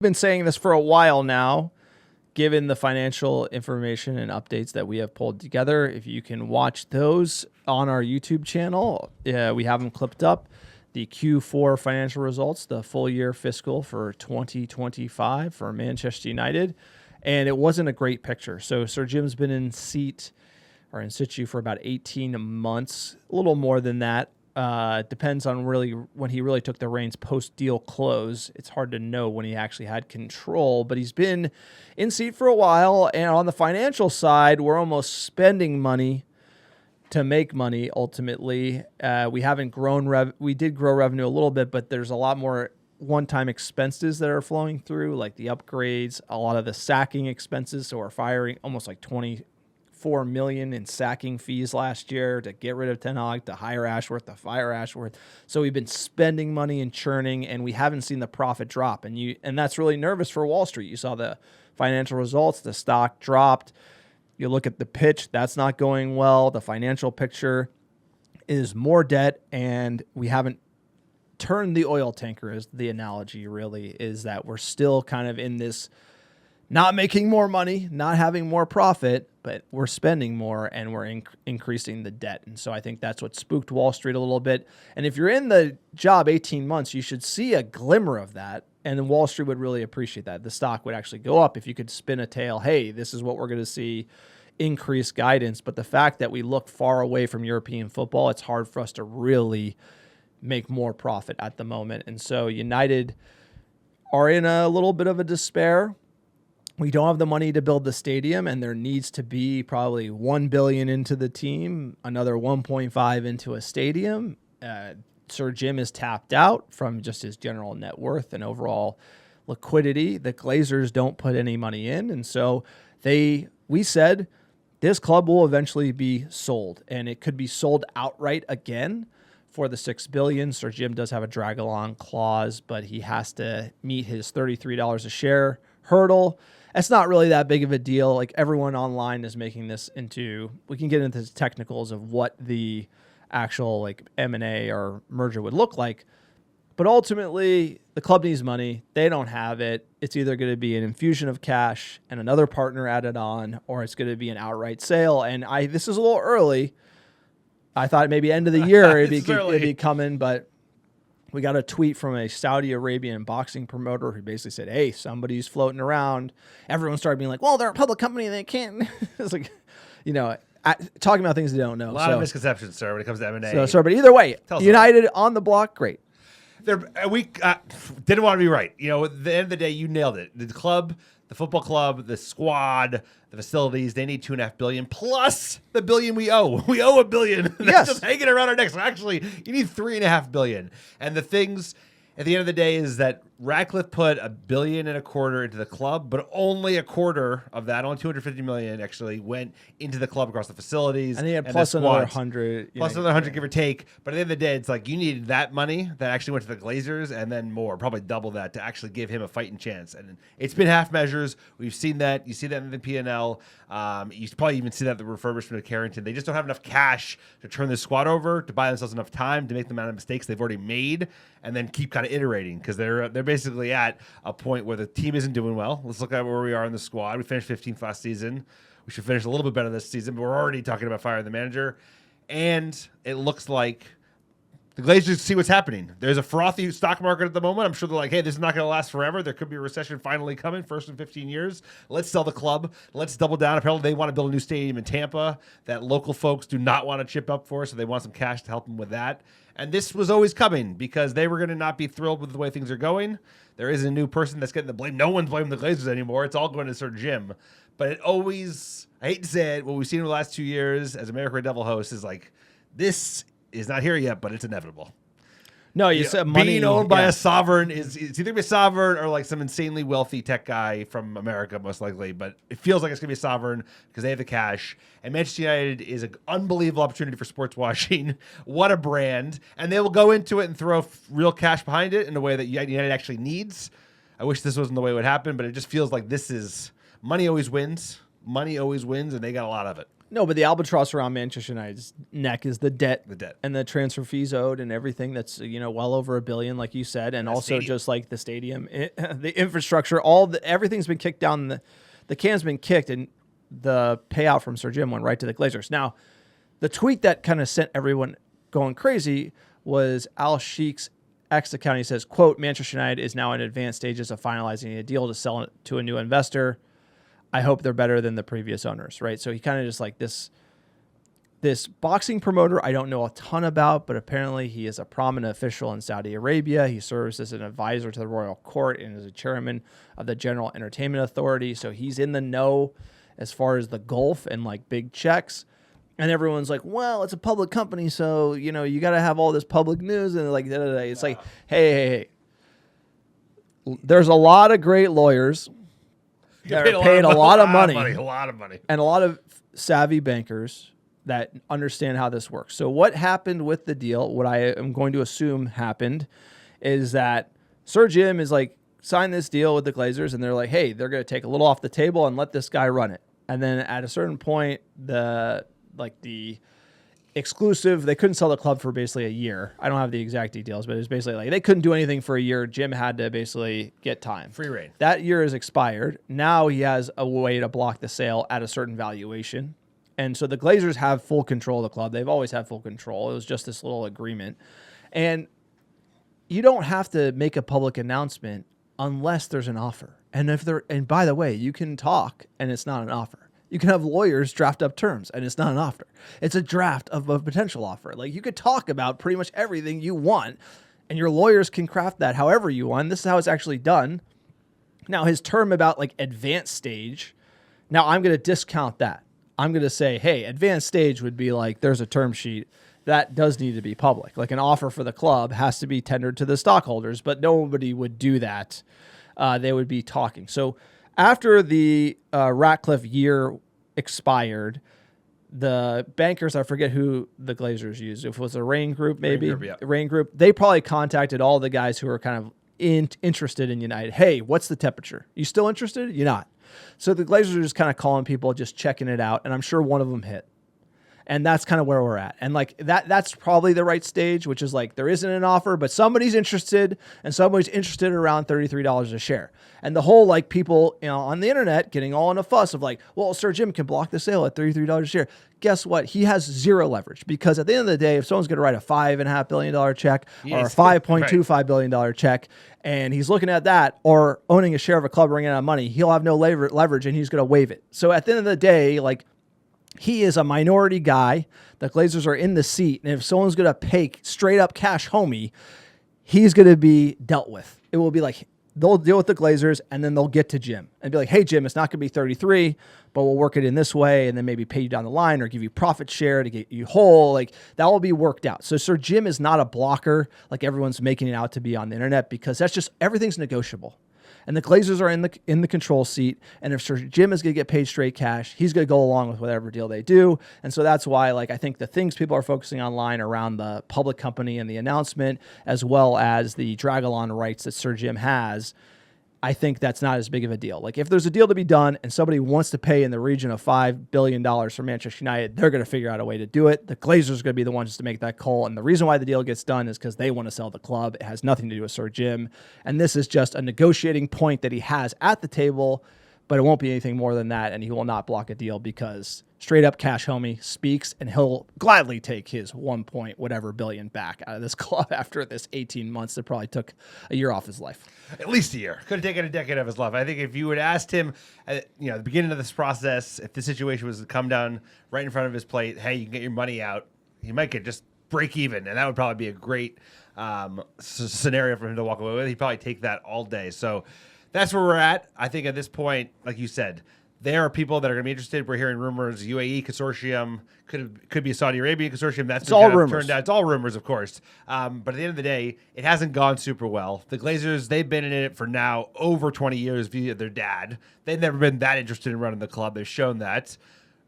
been saying this for a while now, given the financial information and updates that we have pulled together. If you can watch those on our YouTube channel, we have them clipped up. The Q4 financial results, the full year fiscal for 2025 for Manchester United. And it wasn't a great picture. So Sir Jim's been in situ for about 18 months, a little more than that. Depends on really when he really took the reins post-deal close. It's hard to know when he actually had control, but he's been in seat for a while. And on the financial side, we're almost spending money to make money. Ultimately, we haven't grown. We did grow revenue a little bit, but there's a lot more one-time expenses that are flowing through, like the upgrades, a lot of the sacking expenses. So we're firing almost like 24 million in sacking fees last year to get rid of Ten Hag, to hire Ashworth, to fire Ashworth. So we've been spending money and churning, and we haven't seen the profit drop. And that's really nervous for Wall Street. You saw the financial results, the stock dropped. You look at the pitch, that's not going well. The financial picture is more debt, and we haven't turned the oil tanker, is the analogy really, is that we're still kind of in this not making more money, not having more profit, but we're spending more and we're increasing the debt. And so I think that's what spooked Wall Street a little bit. And if you're in the job 18 months, you should see a glimmer of that. And then Wall Street would really appreciate that. The stock would actually go up if you could spin a tail. Hey, this is what we're going to see, increased guidance. But the fact that we look far away from European football, it's hard for us to really make more profit at the moment. And so United are in a little bit of a despair. We don't have the money to build the stadium, and there needs to be probably $1 billion into the team, another 1.5 into a stadium. Sir Jim is tapped out from just his general net worth and overall liquidity. The Glazers don't put any money in, and so we said this club will eventually be sold, and it could be sold outright again for the $6 billion. Sir Jim does have a drag-along clause, but he has to meet his $33 a share hurdle. It's not really that big of a deal. Like, everyone online is making this into, we can get into the technicals of what the actual like M&A or merger would look like. But ultimately, the club needs money. They don't have it. It's either going to be an infusion of cash and another partner added on, or it's going to be an outright sale. And this is a little early. I thought maybe end of the year it'd be coming, but we got a tweet from a Saudi Arabian boxing promoter who basically said, hey, somebody's floating around. Everyone started being like, well, they're a public company. They can't. It's like, talking about things they don't know. A lot of misconceptions, sir, when it comes to M&A. So, but either way, United on the block, great. We didn't want to be right. At the end of the day, you nailed it. The club, the football club, the squad, the facilities, they need $2.5 billion plus the $1 billion we owe. We owe $1 billion. That's just hanging around our necks. Actually, you need $3.5 billion. And the things at the end of the day is that Ratcliffe put $1.25 billion into the club, but only a quarter of that, only $250 million, actually went into the club across the facilities. And he had plus another 100, plus another 100, give or take. But at the end of the day, it's like you needed that money that actually went to the Glazers, and then more, probably double that, to actually give him a fighting chance. And it's been half measures. We've seen that. You see that in the P&L. You probably even see that in the refurbishment of Carrington. They just don't have enough cash to turn this squad over, to buy themselves enough time to make the amount of mistakes they've already made, and then keep kind of iterating, because they're basically at a point where the team isn't doing well. Let's look at where we are in the squad. We finished 15th last season. We should finish a little bit better this season, but we're already talking about firing the manager. And it looks like the Glazers see what's happening. There's a frothy stock market at the moment. I'm sure they're like, hey, this is not going to last forever. There could be a recession finally coming, first in 15 years. Let's sell the club. Let's double down. Apparently, they want to build a new stadium in Tampa that local folks do not want to chip up for, so they want some cash to help them with that. And this was always coming because they were going to not be thrilled with the way things are going. There is a new person that's getting the blame. No one's blaming the Glazers anymore. It's all going to Sir Jim. But it always, I hate to say it, what we've seen in the last 2 years as America Red Devil host is like, this is not here yet, but it's inevitable. No, you said money. Being owned by a sovereign it's either be a sovereign or like some insanely wealthy tech guy from America, most likely. But it feels like it's going to be a sovereign because they have the cash. And Manchester United is an unbelievable opportunity for sports washing. What a brand. And they will go into it and throw real cash behind it in a way that United actually needs. I wish this wasn't the way it would happen, but it just feels like this is money always wins. Money always wins, and they got a lot of it. No, but the albatross around Manchester United's neck is the debt, and the transfer fees owed, and everything that's well over $1 billion, like you said, and also stadium. Just like the stadium, the infrastructure, everything's been kicked down. The can's been kicked, and the payout from Sir Jim went right to the Glazers. Now, the tweet that kind of sent everyone going crazy was Al Sheikh's X account. He says, "Quote: Manchester United is now in advanced stages of finalizing a deal to sell it to a new investor. I hope they're better than the previous owners," right? So he kind of just like this boxing promoter I don't know a ton about, but apparently he is a prominent official in Saudi Arabia. He serves as an advisor to the royal court and is a chairman of the General Entertainment Authority. So he's in the know as far as the Gulf and like big checks. And everyone's like, well, it's a public company, so you got to have all this public news, and like it's like, hey, there's a lot of great lawyers. They're paid a lot of money, and a lot of savvy bankers that understand how this works. So what happened with the deal, what I am going to assume happened, is that Sir Jim is like, sign this deal with the Glazers, and they're like, hey, they're going to take a little off the table and let this guy run it. And then at a certain point, the exclusive, they couldn't sell the club for basically a year. I don't have the exact details, but it was basically like they couldn't do anything for a year. Jim had to basically get time. Free reign. That year is expired. Now he has a way to block the sale at a certain valuation. And so the Glazers have full control of the club. They've always had full control. It was just this little agreement. And you don't have to make a public announcement unless there's an offer. And by the way, you can talk and it's not an offer. You can have lawyers draft up terms, and it's not an offer. It's a draft of a potential offer. Like, you could talk about pretty much everything you want, and your lawyers can craft that however you want. This is how it's actually done. Now, his term about, like, advanced stage, now I'm going to discount that. I'm going to say, hey, advanced stage would be like, there's a term sheet. That does need to be public. Like, an offer for the club has to be tendered to the stockholders, but nobody would do that. They would be talking. So, after the Ratcliffe year expired, the bankers, I forget who the Glazers used. If it was a Rain Group, maybe. Rain Group. They probably contacted all the guys who were kind of interested in United. Hey, what's the temperature? You still interested? You're not. So the Glazers are just kind of calling people, just checking it out, and I'm sure one of them hit. And that's kind of where we're at. And like that's probably the right stage, which is like there isn't an offer, but somebody's interested, and somebody's interested around $33 a share. And the whole like people on the internet getting all in a fuss of like, well, Sir Jim can block the sale at $33 a share. Guess what? He has zero leverage, because at the end of the day, if someone's going to write a $5.5 billion check or a $5.25 billion check, and he's looking at that, or owning a share of a club bringing out money, he'll have no leverage, and he's going to waive it. So at the end of the day, like, he is a minority guy. The Glazers are in the seat. And if someone's going to pay straight up cash homie, he's going to be dealt with. It will be like they'll deal with the Glazers, and then they'll get to Jim and be like, hey, Jim, it's not going to be 33, but we'll work it in this way, and then maybe pay you down the line or give you profit share to get you whole. Like, that will be worked out. So Sir Jim is not a blocker like everyone's making it out to be on the internet, because that's just, everything's negotiable. And the Glazers are in the control seat. And if Sir Jim is going to get paid straight cash, he's going to go along with whatever deal they do. And so that's why, like, I think the things people are focusing online around the public company and the announcement, as well as the drag-along rights that Sir Jim has, I think that's not as big of a deal. Like, if there's a deal to be done and somebody wants to pay in the region of $5 billion for Manchester United, they're going to figure out a way to do it. The Glazers are going to be the ones to make that call. And the reason why the deal gets done is because they want to sell the club. It has nothing to do with Sir Jim. And this is just a negotiating point that he has at the table, but it won't be anything more than that. And he will not block a deal, because straight up cash homie speaks, and he'll gladly take his 1 point whatever billion back out of this club after this 18 months that probably took a year off his life. At least a year. Could have taken a decade of his life. I think if you had asked him at the beginning of this process, if the situation was to come down right in front of his plate, hey, you can get your money out, he might get just break even, and that would probably be a great scenario for him to walk away with. He'd probably take that all day. So that's where we're at. I think at this point, like you said, there are people that are going to be interested. We're hearing rumors. UAE consortium could be a Saudi Arabian consortium. That's all rumors. Turned out. It's all rumors, of course. But at the end of the day, it hasn't gone super well. The Glazers, they've been in it for now over 20 years via their dad. They've never been that interested in running the club. They've shown that.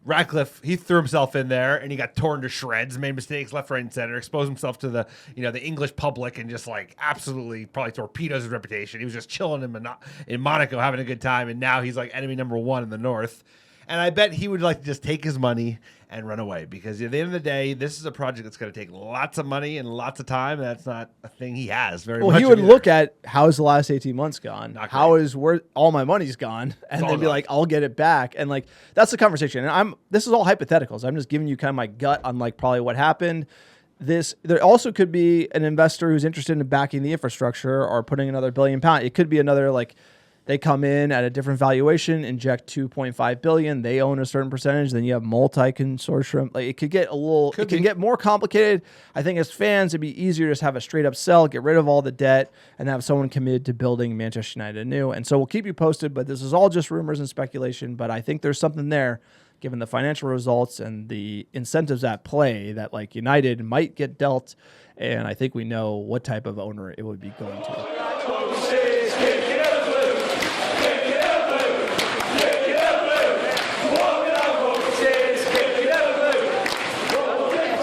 Ratcliffe, he threw himself in there and he got torn to shreds, made mistakes left, right, and center, exposed himself to the English public, and just like absolutely probably torpedoes his reputation. He was just chilling in Monaco, having a good time, and now he's like enemy number one in the north. And I bet he would like to just take his money and run away, because at the end of the day, this is a project that's going to take lots of money and lots of time. And that's not a thing he has very much. Well, he would look at how's the last 18 months gone? Not How great. is where all my money's gone? And all then be gone. like, I'll get it back. And like, that's the conversation. And this is all hypotheticals. I'm just giving you kind of my gut on like probably what happened. There also could be an investor who's interested in backing the infrastructure or putting another £1 billion. It could be another, like, they come in at a different valuation, inject $2.5 billion. They own a certain percentage. Then you have multi-consortium. Like, it could get get more complicated. I think as fans, it'd be easier to just have a straight up sell, get rid of all the debt, and have someone committed to building Manchester United anew. And so we'll keep you posted. But this is all just rumors and speculation. But I think there's something there, given the financial results and the incentives at play, that like United might get dealt. And I think we know what type of owner it would be going to.